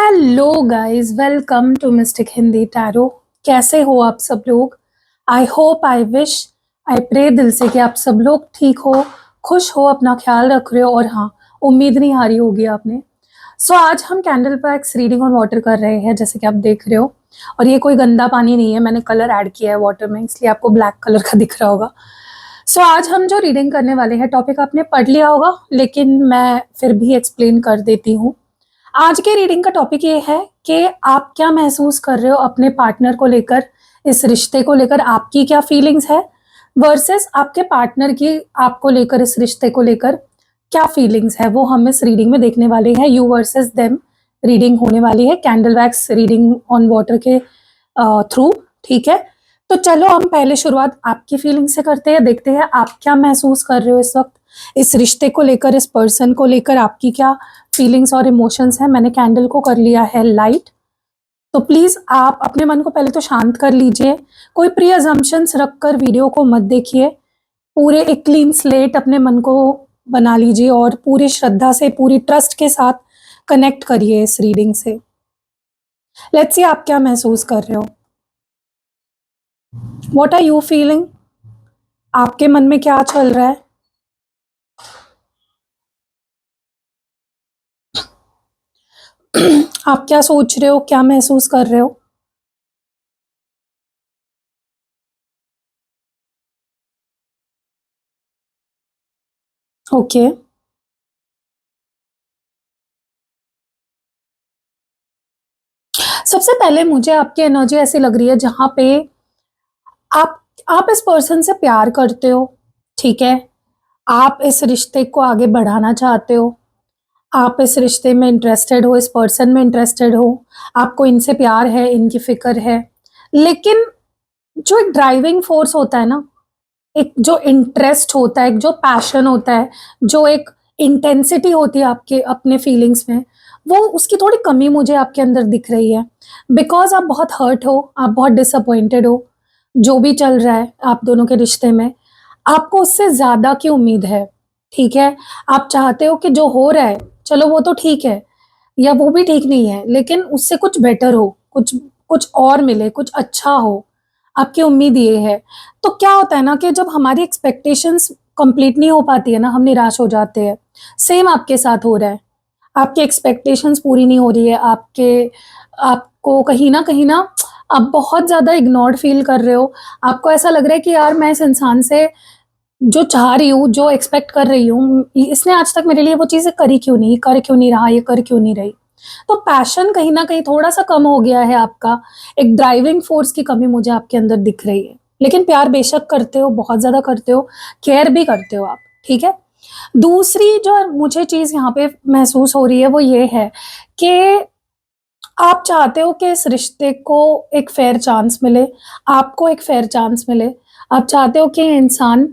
Hello guys, welcome to Mystic Hindi Tarot. कैसे हो आप सब लोग? I hope, I wish, I pray दिल से कि आप सब लोग ठीक हो, खुश हो, अपना ख्याल रख रहे हो और हाँ, उम्मीद नहीं हारी होगी आपने। आज हम candle PACS reading on water कर रहे हैं, जैसे कि आप देख रहे हो। और ये कोई गंदा पानी नहीं है, मैंने कलर ऐड किया है वाटर में, इसलिए आपको ब्लैक कलर का दिख रहा होगा। आज हम जो रीडिंग करने वाले हैं, टॉपिक आपने पढ़ लिया होगा, लेकिन मैं फिर भी एक्सप्लेन कर देती हूँ। आज के रीडिंग का टॉपिक ये है कि आप क्या महसूस कर रहे हो अपने पार्टनर को लेकर, इस रिश्ते को लेकर आपकी क्या फीलिंग्स है, वर्सेस आपके पार्टनर की आपको लेकर, इस रिश्ते को लेकर क्या फीलिंग्स है, वो हम इस रीडिंग में देखने वाले हैं। यू वर्सेस देम रीडिंग होने वाली है, candle wax reading on water के थ्रू। ठीक है, तो चलो हम पहले शुरुआत आपकी फीलिंग से करते हैं, देखते हैं आप क्या महसूस कर रहे हो इस वक्त इस रिश्ते को लेकर, इस पर्सन को लेकर आपकी क्या फीलिंग्स और इमोशंस हैं। मैंने कैंडल को कर लिया है लाइट, तो प्लीज आप अपने मन को पहले तो शांत कर लीजिए। कोई प्री अजम्पशंस रखकर वीडियो को मत देखिए, पूरे एक क्लीन स्लेट अपने मन को बना लीजिए और पूरी श्रद्धा से, पूरी ट्रस्ट के साथ कनेक्ट करिए इस रीडिंग से। लेट्स सी आप क्या महसूस कर रहे हो, व्हाट आर यू फीलिंग, आपके मन में क्या चल रहा है। आप क्या सोच रहे हो, क्या महसूस कर रहे हो। ओके, सबसे पहले मुझे आपकी एनर्जी ऐसी लग रही है जहां पे आप आप इस पर्सन से प्यार करते हो। ठीक है, आप इस रिश्ते को आगे बढ़ाना चाहते हो, आप इस रिश्ते में इंटरेस्टेड हो, इस पर्सन में इंटरेस्टेड हो, आपको इनसे प्यार है, इनकी फिक्र है। लेकिन जो एक ड्राइविंग फोर्स होता है ना, एक जो इंटरेस्ट होता है, एक जो पैशन होता है, जो एक इंटेंसिटी होती है आपके अपने फीलिंग्स में, वो उसकी थोड़ी कमी मुझे आपके अंदर दिख रही है। बिकॉज आप बहुत हर्ट हो, आप बहुत डिसअपॉइंटेड हो जो भी चल रहा है आप दोनों के रिश्ते में। आपको उससे ज्यादा की उम्मीद है। ठीक है, आप चाहते हो कि जो हो रहा है, चलो वो तो ठीक है, या वो भी ठीक नहीं है, लेकिन उससे कुछ बेटर हो, कुछ कुछ और मिले, कुछ अच्छा हो। आपकी उम्मीद ये है। तो क्या होता है ना कि जब हमारी एक्सपेक्टेशंस कंप्लीट नहीं हो पाती है ना, हम निराश हो जाते हैं। सेम आपके साथ हो रहा है, आपकी एक्सपेक्टेशंस पूरी नहीं हो रही है, आपको कहीं ना आप बहुत ज़्यादा इग्नोर्ड फील कर रहे हो। आपको ऐसा लग रहा है कि यार मैं इस इंसान से जो चाह रही हूँ, जो एक्सपेक्ट कर रही हूँ, इसने आज तक मेरे लिए वो चीज़ें करी क्यों नहीं, कर क्यों नहीं रहा, ये कर क्यों नहीं रही। तो पैशन कहीं ना कहीं थोड़ा सा कम हो गया है आपका, एक ड्राइविंग फोर्स की कमी मुझे आपके अंदर दिख रही है। लेकिन प्यार बेशक करते हो, बहुत ज़्यादा करते हो, केयर भी करते हो आप। ठीक है, दूसरी जो मुझे चीज़ यहाँ पे महसूस हो रही है वो ये है कि आप चाहते हो कि इस रिश्ते को एक फेयर चांस मिले, आपको एक फेयर चांस मिले। आप चाहते हो कि इंसान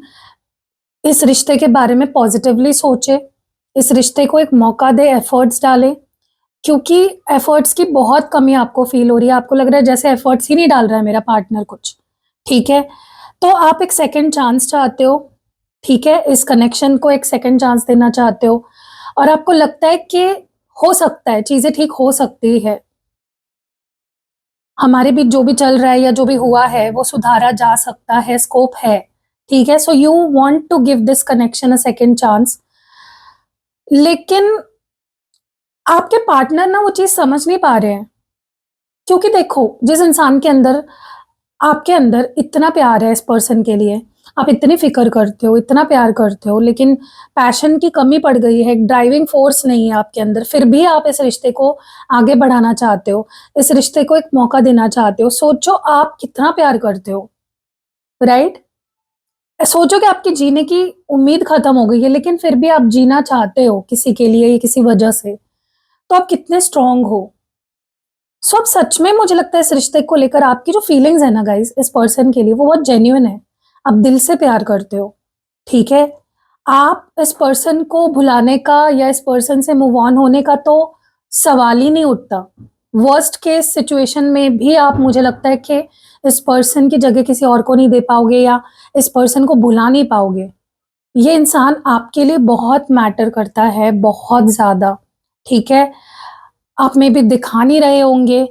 इस रिश्ते के बारे में पॉजिटिवली सोचे, इस रिश्ते को एक मौका दे, एफर्ट्स डाले, क्योंकि एफर्ट्स की बहुत कमी आपको फील हो रही है। आपको लग रहा है जैसे एफर्ट्स ही नहीं डाल रहा है मेरा पार्टनर कुछ। ठीक है, तो आप एक सेकंड चांस चाहते हो। ठीक है, इस कनेक्शन को एक सेकंड चांस देना चाहते हो, और आपको लगता है कि हो सकता है, चीजें ठीक हो सकती है, हमारे बीच जो भी चल रहा है या जो भी हुआ है वो सुधारा जा सकता है, स्कोप है। ठीक है, so you want to give this connection a second chance. लेकिन आपके पार्टनर ना वो चीज समझ नहीं पा रहे हैं, क्योंकि देखो, जिस इंसान के अंदर, आपके अंदर इतना प्यार है इस पर्सन के लिए, आप इतनी फिक्र करते हो, इतना प्यार करते हो, लेकिन पैशन की कमी पड़ गई है, एक ड्राइविंग फोर्स नहीं है आपके अंदर, फिर भी आप इस रिश्ते को आगे बढ़ाना चाहते हो, इस रिश्ते को एक मौका देना चाहते हो। सोचो आप कितना प्यार करते हो, राइट। सोचो कि आपकी जीने की उम्मीद खत्म हो गई है, लेकिन फिर भी आप जीना चाहते हो किसी के लिए या किसी वजह से, तो आप कितने स्ट्रांग हो। अब सच में मुझे लगता है इस रिश्ते को लेकर आपकी जो फीलिंग्स है ना गाइस, इस पर्सन के लिए वो बहुत जेन्युइन है। आप दिल से प्यार करते हो। ठीक है, आप इस पर्सन को भुलाने का या इस पर्सन से मूव ऑन होने का तो सवाल ही नहीं उठता। वर्स्ट केस सिचुएशन में भी आप, मुझे लगता है कि इस पर्सन की जगह किसी और को नहीं दे पाओगे या इस पर्सन को भुला नहीं पाओगे। ये इंसान आपके लिए बहुत मैटर करता है, बहुत ज्यादा। ठीक है, आप में भी दिखा नहीं रहे होंगे,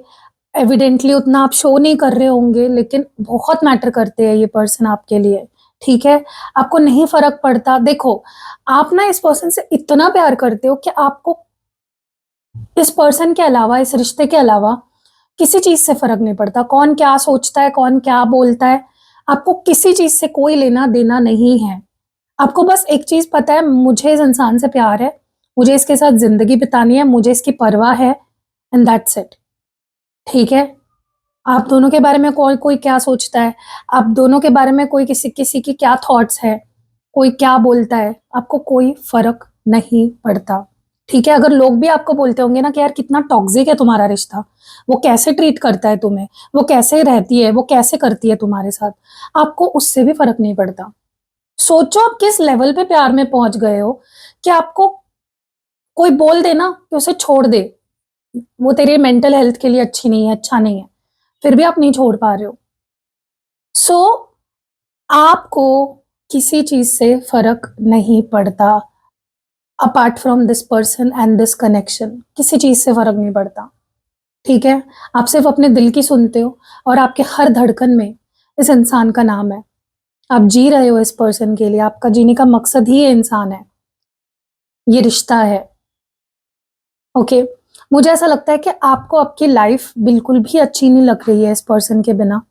एविडेंटली उतना आप शो नहीं कर रहे होंगे, लेकिन बहुत मैटर करते हैं ये पर्सन आपके लिए, ठीक है? आपको नहीं फ़र्क पड़ता। देखो, आप ना इस पर्सन से इतना प्यार करते हो कि आपको इस पर्सन के अलावा, इस रिश्ते के अलावा किसी चीज़ से फ़र्क नहीं पड़ता। कौन क्या सोचता है, कौन क्या बोलता है, आपको किसी चीज़ से कोई लेना-देना नहीं है। आपको बस एक चीज़ पता है, मुझे इस इंसान से प्यार है, मुझे इसके साथ ज़िंदगी बितानी है, मुझे इसकी परवाह है एंड दैट्स इट, ठीक है? आप दोनों के बारे में कोई कोई क्या सोचता है, आप दोनों के बारे में कोई किसी किसी की क्या थॉट्स है, कोई क्या बोलता है, आपको कोई फ़र्क नहीं पड़ता, ठीक है? अगर लोग भी आपको बोलते होंगे ना कि यार कितना टॉक्सिक है तुम्हारा रिश्ता, वो कैसे ट्रीट करता है तुम्हें, वो कैसे रहती है, वो कैसे करती है तुम्हारे साथ, आपको उससे भी फ़र्क नहीं पड़ता। सोचो आप किस लेवल पे प्यार में पहुँच गए हो कि आपको कोई बोल दे ना कि उसे छोड़ दे, वो तेरे मेंटल हेल्थ के लिए अच्छी नहीं है, अच्छा नहीं है, फिर भी आप नहीं छोड़ पा रहे हो। सो आपको किसी चीज़ से फ़र्क नहीं पड़ता apart from this person and this connection, किसी चीज़ से फ़र्क नहीं पड़ता, ठीक है? आप सिर्फ़ अपने दिल की सुनते हो और आपके हर धड़कन में इस इंसान का नाम है। आप जी रहे हो इस पर्सन के लिए, आपका जीने का मकसद ही ये इंसान है, ये रिश्ता है, ओके? मुझे ऐसा लगता है कि आपको आपकी लाइफ़ बिल्कुल भी अच्छी नहीं लग रही है इस पर्सन के बिना,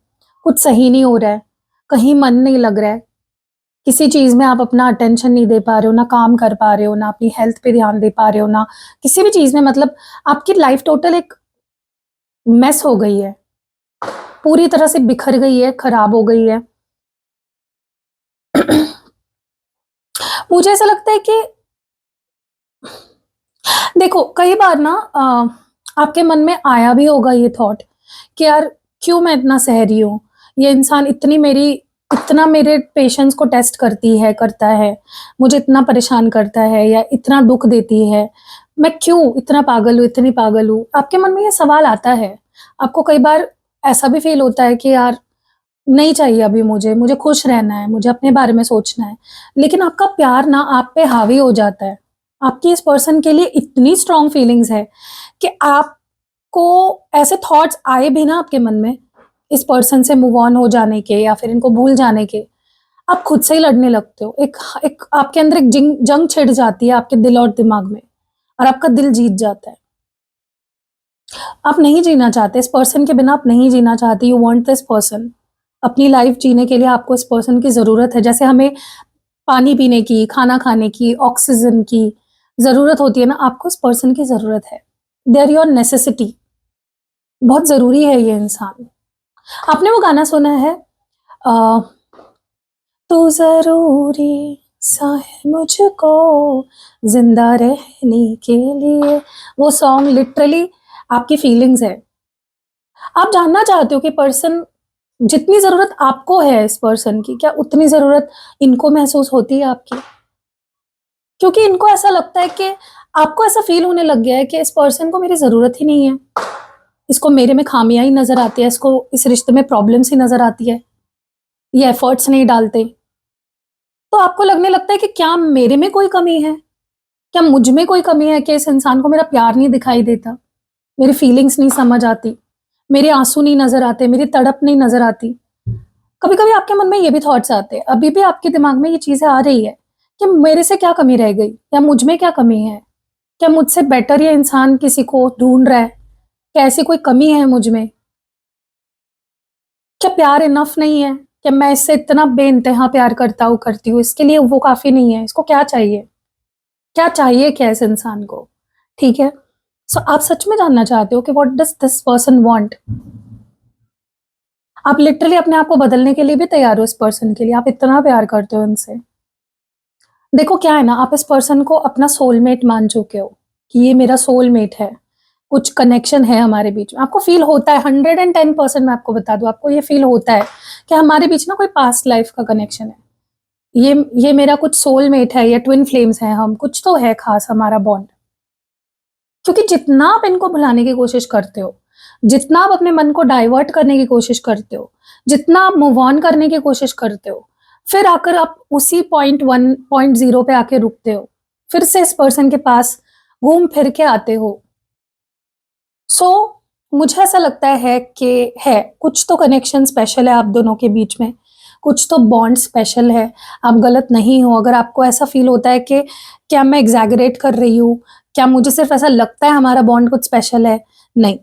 कुछ सही नहीं हो रहा है, कहीं मन नहीं लग रहा है, किसी चीज़ में आप अपना अटेंशन नहीं दे पा रहे हो, ना काम कर पा रहे हो, ना अपनी हेल्थ पे ध्यान दे पा रहे हो, ना किसी भी चीज़ में, मतलब आपकी लाइफ़ टोटल एक मेस हो गई है, पूरी तरह से बिखर गई है, खराब हो गई है। मुझे ऐसा लगता है कि देखो, कई बार ना आपके मन में आया भी होगा ये थॉट कि यार क्यों मैं इतना सह रही हूँ? ये इंसान इतना मेरे पेशेंस को टेस्ट करता है, मुझे इतना परेशान करता है या इतना दुःख देती है, मैं क्यों इतना पागल हूँ, इतनी पागल हूँ? आपके मन में ये सवाल आता है। आपको कई बार ऐसा भी फ़ील होता है कि यार नहीं चाहिए अभी मुझे खुश रहना है, मुझे अपने बारे में सोचना है। लेकिन आपका प्यार ना आप पे हावी हो जाता है। आपकी इस पर्सन के लिए इतनी स्ट्रॉन्ग फीलिंग्स है कि आपको ऐसे थॉट्स आए भी ना आपके मन में, इस पर्सन से मूव ऑन हो जाने के या फिर इनको भूल जाने के, आप खुद से ही लड़ने लगते हो। एक एक आपके अंदर एक जंग छिड़ जाती है आपके दिल और दिमाग में और आपका दिल जीत जाता है। आप नहीं जीना चाहते, इस पर्सन के बिना आप नहीं जीना चाहते, यू वांट दिस पर्सन। अपनी लाइफ जीने के लिए आपको इस पर्सन की ज़रूरत है। जैसे हमें पानी पीने की, खाना खाने की, ऑक्सीजन की ज़रूरत होती है ना, आपको इस पर्सन की ज़रूरत है। दे आर योर नेसेसिटी, बहुत ज़रूरी है ये इंसान। आपने वो गाना सुना है अ, तू ज़रूरी सा है मुझको ज़िंदा रहने के लिए, वो सॉन्ग लिटरली आपकी फीलिंग्स है। आप जानना चाहते हो कि पर्सन जितनी ज़रूरत आपको है इस पर्सन की, क्या उतनी ज़रूरत इनको महसूस होती है आपकी? क्योंकि इनको ऐसा लगता है कि आपको ऐसा फ़ील होने लग गया है कि इस पर्सन को मेरी ज़रूरत ही नहीं है। इसको मेरे में खामियाँ ही नज़र आती है, इसको इस रिश्ते में प्रॉब्लम्स ही नज़र आती है, ये एफ़र्ट्स नहीं डालते। तो आपको लगने लगता है कि क्या मेरे में कोई कमी है? क्या मुझ में कोई कमी है कि इस इंसान को मेरा प्यार नहीं दिखाई देता, मेरी फीलिंग्स नहीं समझ आती, मेरे आँसू नहीं नज़र आते, मेरी तड़प नहीं नज़र आती? कभी-कभी आपके मन में ये भी थॉट्स आते हैं, अभी भी आपके दिमाग में ये चीज़ें आ रही है कि मेरे से क्या कमी रह गई या मुझ में क्या कमी है? क्या मुझसे बेटर ये इंसान किसी को ढूँढ रहा है? क्या ऐसी कोई कमी है मुझ में? क्या प्यार इनफ नहीं है? कि मैं इससे इतना बेइंतहा प्यार करती हूँ, इसके लिए वो काफ़ी नहीं है, इसको क्या चाहिए? क्या चाहिए क्या इस इंसान को? ठीक है? सो आप सच में जानना चाहते हो कि what does this person want? आप लिटरली अपने आप को बदलने के लिए भी तैयार हो इस पर्सन के लिए, आप इतना प्यार करते हो इनसे। देखो क्या है ना, आप इस पर्सन को अपना सोलमेट मान चुके हो कि ये मेरा सोलमेट है, कुछ कनेक्शन है हमारे बीच में। आपको फ़ील होता है, 110% मैं आपको बता दूँ, आपको ये फ़ील होता है कि हमारे बीच ना कोई पास्ट लाइफ़ का कनेक्शन है। ये मेरा कुछ सोलमेट है या ट्विन फ्लेम्स हैं हम, कुछ तो है ख़ास हमारा बॉन्ड। क्योंकि जितना आप इनको भुलाने की कोशिश करते हो, जितना आप अपने मन को डाइवर्ट करने की कोशिश करते हो, जितना आप मूव ऑन करने की कोशिश करते हो, फिर आकर आप उसी पॉइंट 1 पॉइंट 0 पे आके रुकते हो। फिर से इस पर्सन के पास घूम फिर के आते हो सो मुझे ऐसा लगता है कि है कुछ तो कनेक्शन स्पेशल है आप दोनों के बीच में, कुछ तो बॉन्ड स्पेशल है। आप गलत नहीं हो अगर आपको ऐसा फील होता है कि क्या मैं एग्जैगरेट कर रही हूँ, क्या मुझे सिर्फ ऐसा लगता है हमारा बॉन्ड कुछ स्पेशल है। नहीं,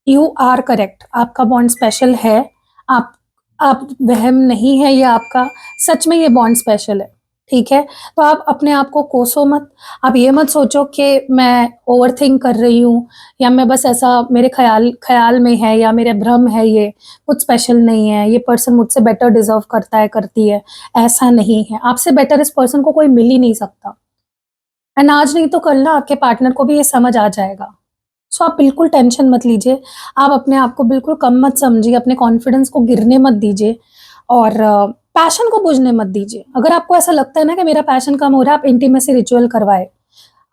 यू आर करेक्ट, आपका बॉन्ड स्पेशल है। आप आप वहम नहीं है ये आपका, सच में ये बॉन्ड स्पेशल है। ठीक है, तो आप अपने आप को कोसो मत। आप ये मत सोचो कि मैं ओवरथिंक कर रही हूँ, या मैं बस ऐसा मेरे ख्याल ख्याल में है, या मेरे भ्रम है, ये कुछ स्पेशल नहीं है, ये पर्सन मुझसे बेटर डिजर्व करता है, करती है। ऐसा नहीं है, आपसे बेटर इस पर्सन को कोई मिल ही नहीं सकता। एंड आज नहीं तो कल ना आपके पार्टनर को भी ये समझ आ जाएगा। सो आप बिल्कुल टेंशन मत लीजिए, आप अपने आप को बिल्कुल कम मत समझिए, अपने कॉन्फिडेंस को गिरने मत दीजिए, और पैशन को बुझने मत दीजिए। अगर आपको ऐसा लगता है ना कि मेरा पैशन कम हो रहा है, आप इंटीमेसी रिचुअल करवाए,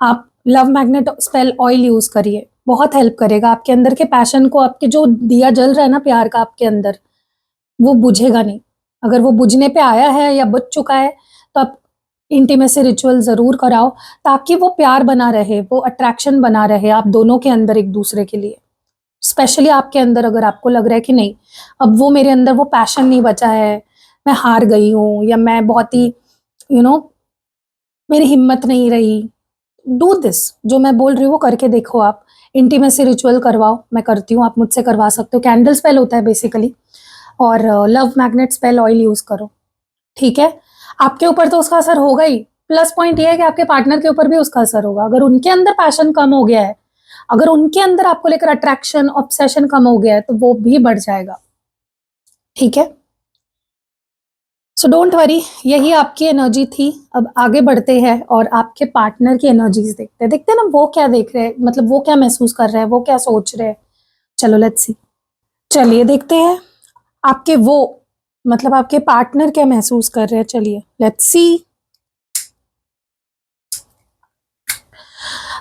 आप love magnet spell oil use करिए, बहुत हेल्प करेगा। आपके अंदर के पैशन को, आपके जो दिया जल रहा है ना प्यार का आपके अंदर, वो बुझेगा नहीं। अगर वो बुझने पे आया है या बुझ चुका है, तो आप इंटीमेसी रिचुअल जरूर कराओ, ताकि वो प्यार बना रहे, वो अट्रैक्शन बना रहे आप दोनों के अंदर एक दूसरे के लिए। स्पेशली आपके अंदर अगर आपको लग रहा है कि नहीं, अब वो मेरे अंदर वो पैशन नहीं बचा है, मैं हार गई हूँ, या मैं बहुत ही यू नो मेरी हिम्मत नहीं रही, डू दिस, जो मैं बोल रही हूँ वो करके देखो। आप इंटीमेसी रिचुअल करवाओ, मैं करती हूँ, आप मुझसे करवा सकते हो। कैंडल स्पेल होता है बेसिकली, और love magnet spell oil use करो। ठीक है, आपके ऊपर तो उसका असर होगा ही, प्लस पॉइंट ये है कि आपके पार्टनर के ऊपर भी उसका असर होगा। अगर उनके अंदर पैशन कम हो गया है, अगर उनके अंदर आपको लेकर अट्रैक्शन ऑब्सेशन कम हो गया है, तो वो भी बढ़ जाएगा। ठीक है, सो डोंट वरी, यही आपकी एनर्जी थी। अब आगे बढ़ते हैं और आपके पार्टनर की एनर्जीज देखते हैं। देखते हैं ना वो क्या देख रहे हैं, मतलब वो क्या महसूस कर रहे हैं, वो क्या सोच रहे हैं। चलो लेट्स सी, चलिए देखते हैं आपके वो, मतलब आपके पार्टनर क्या महसूस कर रहे हैं। चलिए लेट्स सी।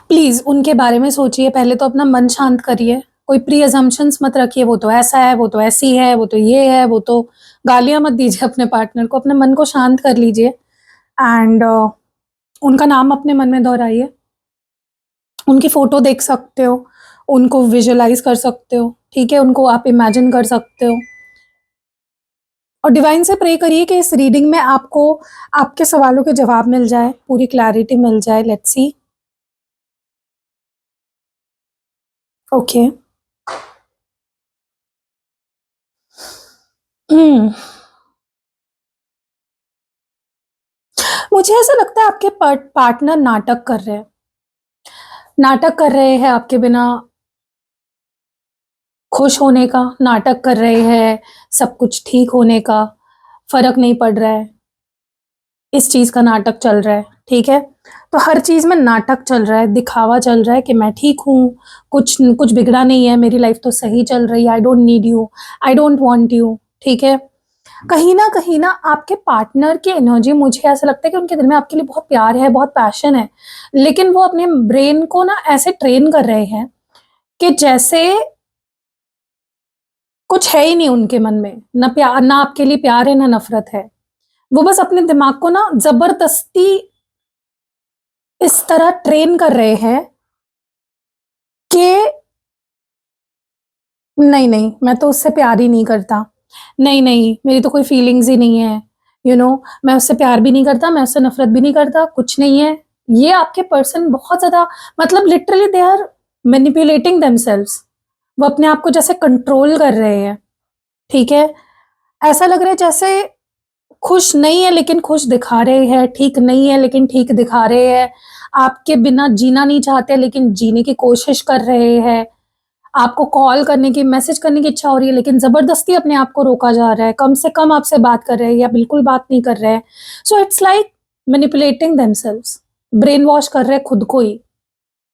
प्लीज उनके बारे में सोचिए, पहले तो अपना मन शांत करिए, कोई प्री अजम्पशंस मत रखिए, वो तो ऐसा है, वो तो ऐसी है, वो तो ये है, वो तो, गालियां मत दीजिए अपने पार्टनर को, अपने मन को शांत कर लीजिए। एंड उनका नाम अपने मन में दोहराइए, उनकी फोटो देख सकते हो, उनको विजुअलाइज कर सकते हो। ठीक है, उनको आप इमेजिन कर सकते हो, और डिवाइन से प्रे करिए कि इस रीडिंग में आपको आपके सवालों के जवाब मिल जाए, पूरी क्लैरिटी मिल जाए। Let's see. ओके, हम्म, मुझे ऐसा लगता है आपके पार्टनर नाटक कर रहे हैं, नाटक कर रहे हैं आपके बिना खुश होने का, नाटक कर रहे हैं सब कुछ ठीक होने का, फर्क नहीं पड़ रहा है, इस चीज का नाटक चल रहा है। ठीक है, तो हर चीज में नाटक चल रहा है, दिखावा चल रहा है कि मैं ठीक हूँ, कुछ कुछ बिगड़ा नहीं है, मेरी लाइफ तो सही चल रही है, I don't need you, I don't want you. ठीक है, कहीं ना आपके पार्टनर की एनर्जी, मुझे ऐसा लगता है कि उनके दिल में आपके लिए बहुत प्यार है, बहुत पैशन है, लेकिन वो अपने ब्रेन को ना ऐसे ट्रेन कर रहे हैं कि जैसे कुछ है ही नहीं उनके मन में, ना प्यार, ना आपके लिए प्यार है, ना नफरत है। वो बस अपने दिमाग को ना जबरदस्ती इस तरह ट्रेन कर रहे हैं कि नहीं नहीं, मैं तो उससे प्यार ही नहीं करता, नहीं नहीं, मेरी तो कोई फीलिंग्स ही नहीं है, मैं उससे प्यार भी नहीं करता, मैं उससे नफरत भी नहीं करता, कुछ नहीं है। ये आपके पर्सन बहुत ज्यादा, मतलब literally they are manipulating themselves, वो अपने आप को जैसे कंट्रोल कर रहे हैं। ठीक है, ऐसा लग रहा है जैसे खुश नहीं है लेकिन खुश दिखा रहे हैं, ठीक नहीं है लेकिन ठीक दिखा रहे हैं, आपके बिना जीना नहीं चाहते लेकिन जीने की कोशिश कर रहे हैं, आपको कॉल करने की, मैसेज करने की इच्छा हो रही है, लेकिन जबरदस्ती अपने आप को रोका जा रहा है, कम से कम आपसे बात कर रहे हैं या बिल्कुल बात नहीं कर रहे हैं। So it's like manipulating themselves, brain wash कर रहे हैं खुद को ही,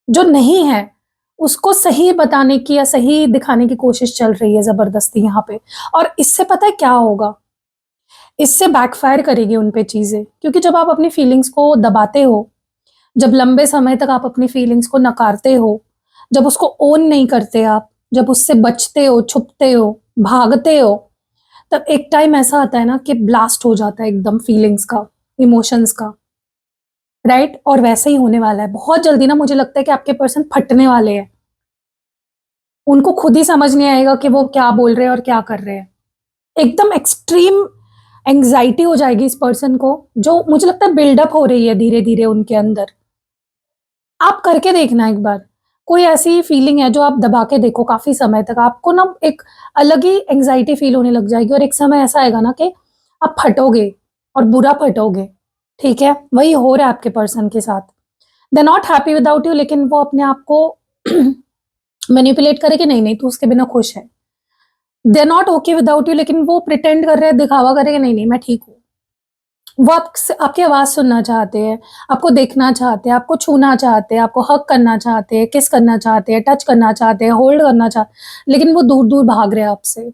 जो नहीं है उसको सही बताने की या सही दिखाने की कोशिश चल रही है जबरदस्ती यहाँ पे। और इससे पता है क्या होगा, इससे बैकफायर करेगी उन पे चीजें, क्योंकि जब आप अपनी फीलिंग्स को दबाते हो, जब लंबे समय तक आप अपनी फीलिंग्स को नकारते हो, जब उसको ओन नहीं करते आप, जब उससे बचते हो, छुपते हो, भागते हो, तब एक टाइम ऐसा आता है ना कि ब्लास्ट हो जाता है एकदम फीलिंग्स का, इमोशंस का। राइट, और वैसे ही होने वाला है बहुत जल्दी ना, मुझे लगता है कि आपके पर्सन फटने वाले हैं। उनको खुद ही समझ नहीं आएगा कि वो क्या बोल रहे हैं और क्या कर रहे हैं। एकदम एक्सट्रीम एंग्जाइटी हो जाएगी इस पर्सन को, जो मुझे लगता है बिल्डअप हो रही है धीरे-धीरे उनके अंदर। आप करके देखना एक बार। कोई ऐसी फीलिंग है जो आप दबा के देखो काफ़ी समय तक, आपको ना एक अलग ही एंग्जायटी फ़ील होने लग जाएगी और एक समय ऐसा आएगा ना कि आप फटोगे और बुरा फटोगे, ठीक है? वही हो रहा है आपके पर्सन के साथ। They are not happy without you, लेकिन वो अपने आप को मैनिपुलेट करे कि नहीं-नहीं तू उसके बिना खुश है। They are not okay without you, लेकिन वो प्रिटेंड कर रहे हैं, दिखावा कर रहे हैं कि नहीं-नहीं मैं ठीक हूँ। वो आपकी आवाज़ सुनना चाहते हैं, आपको देखना चाहते हैं, आपको छूना चाहते हैं, आपको हग करना चाहते हैं, किस करना चाहते हैं, टच करना चाहते हैं, होल्ड करना लेकिन वो दूर-दूर भाग रहे हैं आपसे,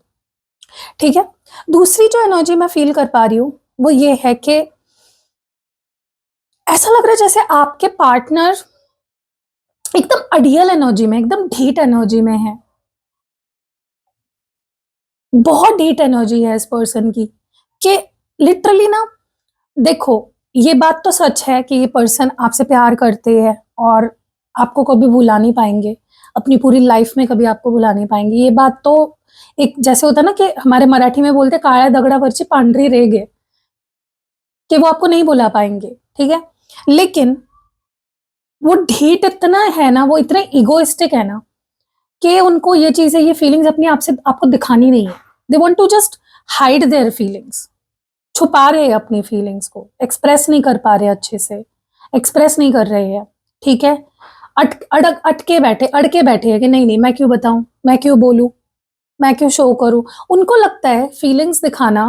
ठीक है? दूसरी जो एनर्जी मैं फ़ील कर पा रही हूँ, वो ये है कि ऐसा लग रहा है जैसे आपके पार्टनर एकदम अड़ियल एनर्जी में, एकदम ढीठ एनर्जी में है। बहुत ढीठ एनर्जी है इस पर्सन की कि लिटरली ना, देखो, ये बात तो सच है कि ये पर्सन आपसे प्यार करते हैं और आपको कभी भुला नहीं पाएँगे। अपनी पूरी लाइफ़ में कभी आपको भुला नहीं पाएँगे। ये बात तो एक जैसे होता है ना कि हमारे मराठी में बोलते हैं काळ्या दगडावरची पांढरी रेघ है, कि वो आपको नहीं भुला पाएँगे, ठीक है? लेकिन वो ढीठ इतना है ना, वो इतने इगोइस्टिक है ना कि उनको ये चीज़ें, ये फीलिंग्स अपनी आप से आपको दिखानी नहीं है। They want to just hide their feelings. छुपा रहे हैं अपनी फीलिंग्स को, एक्सप्रेस नहीं कर पा रहे अच्छे से, एक्सप्रेस नहीं कर रहे हैं, ठीक है? अटके बैठे हैं कि नहीं-नहीं मैं क्यों बताऊँ? मैं क्यों बोलूँ? मैं क्यों शो करूँ? उनको लगता है फीलिंग्स दिखाना,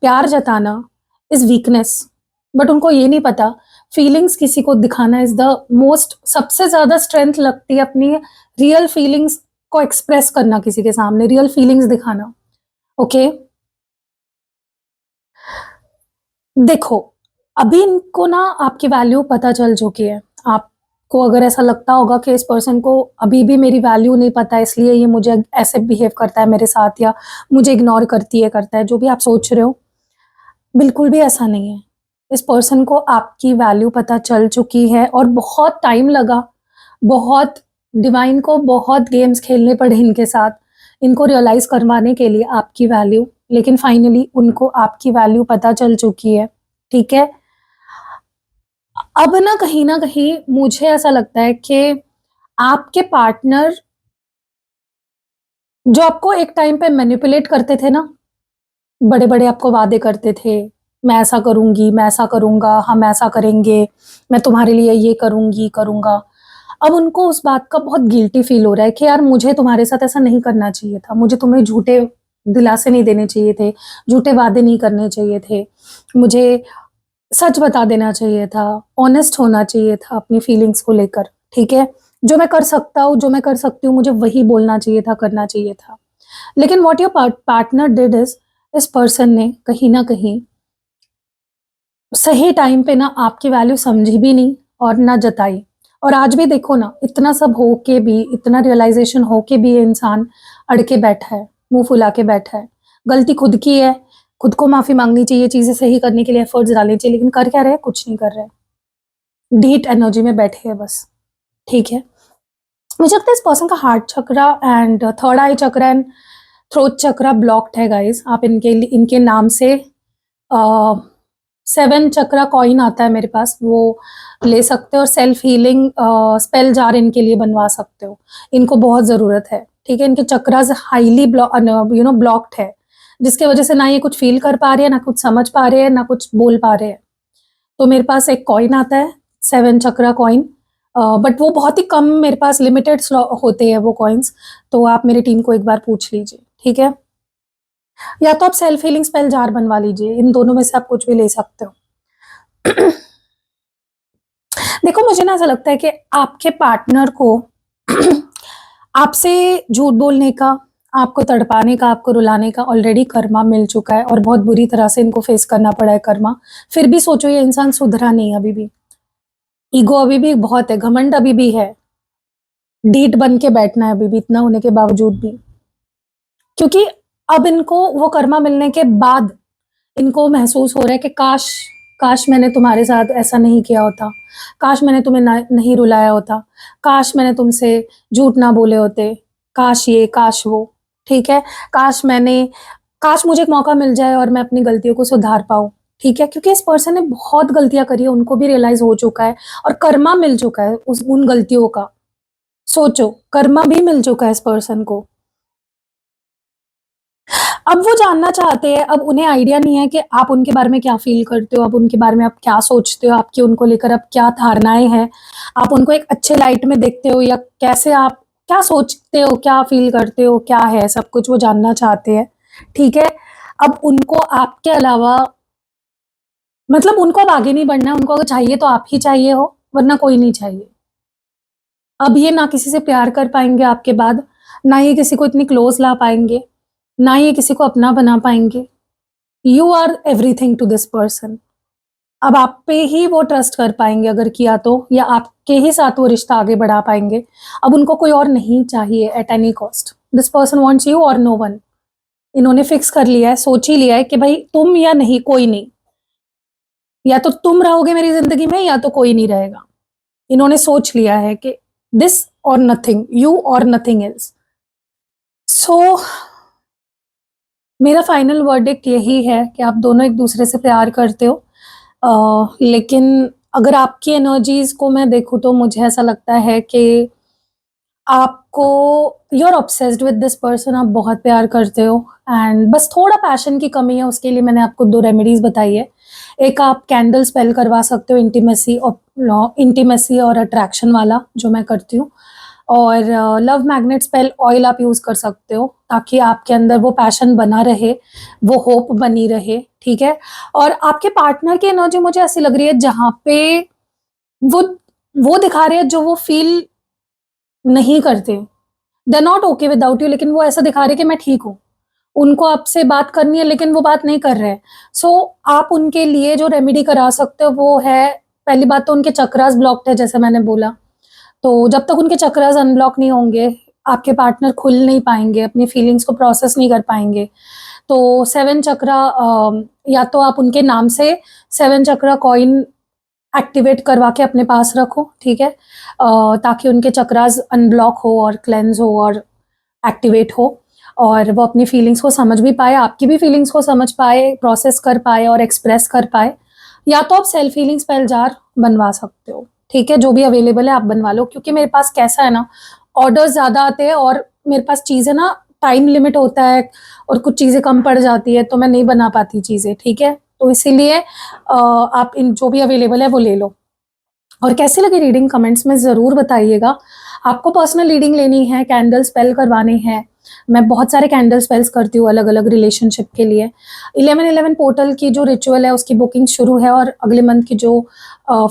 प्यार जताना इज़ वीकनेस, बट उनको ये नहीं पता फीलिंग्स किसी को दिखाना इज़ द मोस्ट, सबसे ज़्यादा स्ट्रेंथ लगती है अपनी रियल फीलिंग्स को एक्सप्रेस करना किसी के सामने, रियल फीलिंग्स दिखाना, ओके? देखो, अभी इनको ना आपकी वैल्यू पता चल चुकी है। आपको अगर ऐसा लगता होगा कि इस पर्सन को अभी भी मेरी वैल्यू नहीं पता है, इसलिए ये मुझे ऐसे बिहेव करता है मेरे साथ या मुझे इग्नोर करता है, जो भी आप सोच रहे हो, बिल्कुल भी ऐसा नहीं है। इस पर्सन को आपकी वैल्यू पता चल चुकी है और बहुत टाइम लगा, बहुत डिवाइन को बहुत गेम्स खेलने पड़े इनके साथ, इनको रियलाइज़ करवाने के लिए आपकी वैल्यू, लेकिन फाइनली उनको आपकी वैल्यू पता चल चुकी है, ठीक है? अब ना कहीं न कहीं मुझे ऐसा लगता है कि आपके पार्टनर जो आपको एक टाइम पे मैनिपुलेट करते थे ना, बड़े-बड़े आपको वादे करते थे, मैं ऐसा करूँगी, मैं ऐसा करूँगा, हम ऐसा करेंगे, मैं तुम्हारे लिए ये करूँगी, करूँगा। अब उनको उस बात का बहुत गिल्टी फ़ील हो रहा है कि यार मुझे तुम्हारे साथ ऐसा नहीं करना चाहिए था, मुझे तुम्हें झूठे दिलासे नहीं देने चाहिए थे, झूठे वादे नहीं करने चाहिए थे, मुझे सच बता देना चाहिए था, ऑनेस्ट होना चाहिए था अपनी फीलिंग्स को लेकर, ठीक है? जो मैं कर सकता हूँ, जो मैं कर सकती हूँ, मुझे वही बोलना चाहिए था, करना चाहिए था। लेकिन what your partner did is, इस पर्सन ने कहीं न कहीं सही टाइम पे ना आपकी वैल्यू समझी भी नहीं और ना जताई। और आज भी देखो ना, इतना सब हो के भी, इतना रियलाइज़ेशन हो के भी ये इंसान अड़ के बैठा है, मुँह फुला के बैठा है। गलती खुद की है, खुद को माफ़ी माँगनी चाहिए, चीज़ें सही करने के लिए एफर्ट्स डालने चाहिए, लेकिन कर क्या रहे हैं? कुछ नहीं कर रहे हैं। ढीठ एनर्जी में बैठे हैं बस, ठीक है? मुझे लगता है इस पर्सन का heart chakra and third I chakra and throat chakra blocked है गाइज़। आप इनके नाम से 7 चक्रा कॉइन आता है मेरे पास, वो ले सकते हो और सेल्फ हीलिंग स्पेल जार इनके लिए बनवा सकते हो। इनको बहुत ज़रूरत है, ठीक है? इनके चक्रास हाईली ब्लॉक्ड है, जिसकी वजह से ना ये कुछ फ़ील कर पा रहे हैं, ना कुछ समझ पा रहे हैं, ना कुछ बोल पा रहे हैं। तो मेरे पास एक कॉइन आता है, 7 चक्रा कॉइन, बट वो बहुत ही कम मेरे पास लिमिटेड स्लॉ होते हैं वो कॉइन्स, तो आप मेरी टीम को एक बार पूछ लीजिए, ठीक है? या तो आप सेल्फ हीलिंग स्पेल जार बनवा लीजिए, इन दोनों में से आप कुछ भी ले सकते हो। देखो, मुझे ना ऐसा लगता है कि आपके पार्टनर को आपसे झूठ बोलने का, आपको तड़पाने का, आपको रुलाने का ऑलरेडी कर्मा मिल चुका है और बहुत बुरी तरह से इनको फेस करना पड़ा है कर्मा। फिर भी सोचो ये इंसान सुधरा नहीं अभी भी। ईगो अभी भी बहुत है, घमंड अभी भी है, ढीठ बन के बैठना है अभी भी इतना होने के बावजूद भी। क्योंकि अब इनको वो कर्मा मिलने के बाद इनको महसूस हो रहा है कि काश काश मैंने तुम्हारे साथ ऐसा नहीं किया होता, काश मैंने तुम्हें नहीं रुलाया होता, काश मैंने तुमसे झूठ ना बोले होते, काश ये, काश वो, ठीक है? काश मुझे एक मौका मिल जाए और मैं अपनी गलतियों को सुधार पाऊँ, ठीक है? क्योंकि इस पर्सन ने बहुत गलतियाँ करी है, उनको भी रियलाइज़ हो चुका है और कर्मा मिल चुका है उस उन गलतियों का। सोचो, कर्मा भी मिल चुका है इस पर्सन को। अब वो जानना चाहते हैं, अब उन्हें आइडिया नहीं है कि आप उनके बारे में क्या फ़ील करते हो, अब उनके बारे में आप क्या सोचते हो, आपकी उनको लेकर अब क्या धारणाएँ हैं, आप उनको एक अच्छे लाइट में देखते हो या कैसे आप क्या सोचते हो, क्या फ़ील करते हो, क्या है, सब कुछ वो जानना चाहते हैं, ठीक है? अब उनको आपके अलावा मतलब उनको अब आगे नहीं बढ़ना है, उनको अगर चाहिए तो आप ही चाहिए हो, वरना कोई नहीं चाहिए। अब ये ना किसी से प्यार कर पाएँगे आपके बाद, ना ये किसी को इतनी क्लोज़ ला पाएँगे, ना ये किसी को अपना बना पाएँगे। You are everything to this person. अब आप पे ही वो ट्रस्ट कर पाएँगे अगर किया तो, या आपके ही साथ वो रिश्ता आगे बढ़ा पाएँगे। अब उनको कोई और नहीं चाहिए at any cost. This person wants you और नो वन। इन्होंने फिक्स कर लिया है, सोच ही लिया है कि भाई तुम या नहीं, कोई नहीं। या तो तुम रहोगे मेरी ज़िंदगी में या तो कोई नहीं रहेगा। इन्होंने सोच लिया है कि दिस और नथिंग, यू और नथिंग एल्स। सो मेरा फाइनल वर्डिक्ट यही है कि आप दोनों एक-दूसरे से प्यार करते हो। लेकिन अगर आपकी एनर्जीज़ को मैं देखूँ तो मुझे ऐसा लगता है कि आपको you are obsessed with this person, आप बहुत प्यार करते हो एंड बस थोड़ा पैशन की कमी है, उसके लिए मैंने आपको 2 रेमेडीज़ बताई है। एक आप कैंडल स्पेल करवा सकते हो इंटीमेसी और अट्रैक्शन वाला, जो मैं करती हूँ। और लव मैग्नेट स्पेल ऑयल आप यूज़ कर सकते हो, ताकि आपके अंदर वो पैशन बना रहे, वो होप बनी रहे, ठीक है? और आपके पार्टनर की एनर्जी मुझे ऐसी लग रही है जहाँ पे वो वो दिखा रहे हैं जो वो फ़ील नहीं करते। They are not okay without you, लेकिन वो ऐसा दिखा रहे हैं कि मैं ठीक हूँ। उनको आपसे बात करनी है लेकिन वो बात नहीं कर रहे हैं। सो आप उनके लिए जो रेमेडी करा सकते हो वो है, पहली बात तो उनके चक्रास ब्लॉक्ड है जैसे मैंने बोला। तो जब तक उनके चक्रास अनब्लॉक नहीं होंगे, आपके पार्टनर खुल नहीं पाएँगे, अपनी फीलिंग्स को प्रोसेस नहीं कर पाएँगे। तो 7 चक्रा या तो आप उनके नाम से 7 चक्रा कॉइन एक्टिवेट करवा के अपने पास रखो, ठीक है? ताकि उनके चक्रास अनब्लॉक हो और क्लेंज़ हो और एक्टिवेट हो, और वो अपनी फीलिंग्स को समझ भी पाए, आपकी भी फीलिंग्स को समझ पाए, प्रोसेस कर पाए और एक्सप्रेस कर पाए। या तो आप सेल्फ हीलिंग स्पेल जार बनवा सकते हो, ठीक है? जो भी अवेलेबल है आप बनवा लो, क्योंकि मेरे पास कैसा है ना, ऑर्डर्स ज़्यादा आते हैं और मेरे पास चीज़ें ना टाइम लिमिट होता है और कुछ चीज़ें कम पड़ जाती है, तो मैं नहीं बना पाती चीज़ें, ठीक है? तो इसीलिए आप इन जो भी अवेलेबल है वो ले लो। और कैसी लगी रीडिंग कमेंट्स में ज़रूर बताइएगा। आपको पर्सनल रीडिंग लेनी है, कैंडल स्पेल करवाने हैं, मैं बहुत सारे कैंडल स्पेल्स करती हूँ अलग-अलग रिलेशनशिप के लिए। 11-11 पोर्टल की जो रिचुअल है उसकी बुकिंग शुरू है और अगले मंथ की जो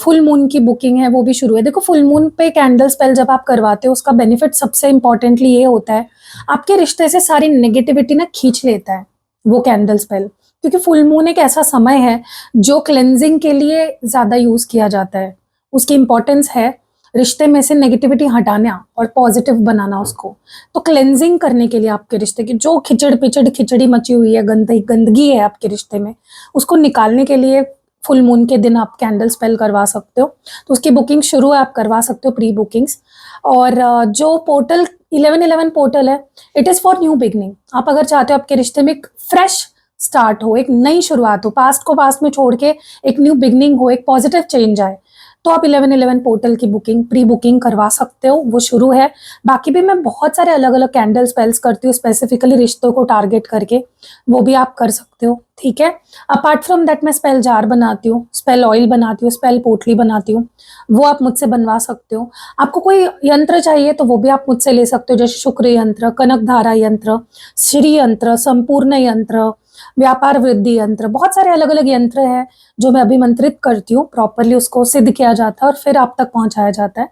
फुल मून की बुकिंग है वो भी शुरू है। देखो, फुल मून पे कैंडल स्पेल जब आप करवाते हो उसका बेनिफिट सबसे इम्पोर्टेंटली ये होता है, आपके रिश्ते से सारी नेगेटिविटी ना खींच लेता है वो कैंडल स्पेल। क्योंकि फुल मून एक ऐसा समय है जो क्लेंजिंग के लिए ज़्यादा यूज़ किया जाता है। उसकी इम्पोर्टेंस है रिश्ते में से नेगेटिविटी हटाना और पॉजिटिव बनाना उसको। तो क्लेंजिंग करने के लिए आपके रिश्ते की जो खिचड़-पिचड़ खिचड़ी मची हुई है, गंदगी है आपके रिश्ते में, उसको निकालने के लिए फुल मून के दिन आप कैंडल स्पेल करवा सकते हो। तो उसकी बुकिंग शुरू है, आप करवा सकते हो प्री बुकिंग्स। और जो पोर्टल 11-11 पोर्टल है, it is for new beginning. आप अगर चाहते हो आपके रिश्ते में एक फ्रेश स्टार्ट हो, एक नई शुरुआत हो, पास्ट को पास्ट में छोड़ के एक न्यू बिगिनिंग हो, एक पॉजिटिव चेंज आए, तो आप 11-11 पोर्टल की बुकिंग, प्री बुकिंग करवा सकते हो, वो शुरू है। बाकी भी मैं बहुत सारे अलग-अलग कैंडल स्पेल्स करती हूँ स्पेसिफिकली रिश्तों को टारगेट करके, वो भी आप कर सकते हो, ठीक है? अपार्ट फ्रॉम दैट मैं स्पेल जार बनाती हूँ, स्पेल ऑयल बनाती हूँ, स्पेल पोटली बनाती हूँ, वो आप मुझसे बनवा सकते हो। आपको कोई यंत्र चाहिए तो वो भी आप मुझसे ले सकते हो, जैसे शुक्र यंत्र, कनकधारा यंत्र, श्री यंत्र, संपूर्ण यंत्र, व्यापार वृद्धि यंत्र, बहुत सारे अलग-अलग यंत्र हैं जो मैं अभिमंत्रित करती हूँ, प्रॉपर्ली उसको सिद्ध किया जाता है और फिर आप तक पहुँचाया जाता है।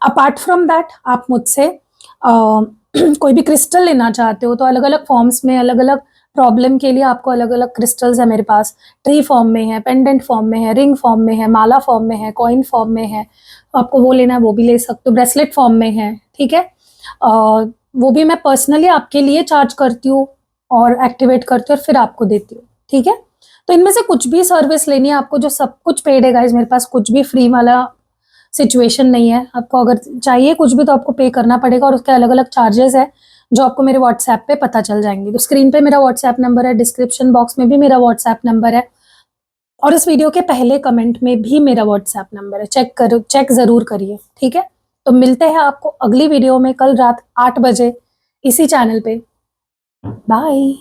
अपार्ट फ्रॉम दैट आप मुझसे कोई भी क्रिस्टल लेना चाहते हो तो अलग-अलग फॉर्म्स में, अलग-अलग प्रॉब्लम के लिए आपको अलग-अलग क्रिस्टल्स है मेरे पास। ट्री फॉर्म में है, पेंडेंट फॉर्म में है, रिंग फॉर्म में है, माला फॉर्म में है, कॉइन फॉर्म में है। आपको वो लेना है वो भी ले सकते हो, ब्रेसलेट फॉर्म में है, ठीक है? वो भी मैं पर्सनली आपके लिए चार्ज करती हूँ और एक्टिवेट करती हूँ और फिर आपको देती हूँ, ठीक है? तो इनमें से कुछ भी सर्विस लेनी है आपको, जो सब कुछ पेड है गाइस, मेरे पास कुछ भी फ्री वाला सिचुएशन नहीं है। आपको अगर चाहिए कुछ भी तो आपको पे करना पड़ेगा और उसके अलग-अलग चार्जेस है, जो आपको मेरे व्हाट्सएप पे पता चल जाएंगी। तो स्क्रीन पे मेरा व्हाट्सएप नंबर है, डिस्क्रिप्शन बॉक्स में भी मेरा व्हाट्सएप नंबर है, और इस वीडियो के पहले कमेंट में भी मेरा व्हाट्सएप नंबर है, चेक ज़रूर करिए, ठीक है। तो मिलते हैं आपको अगली वीडियो में कल रात 8 बजे इसी चैनल पे। बाय।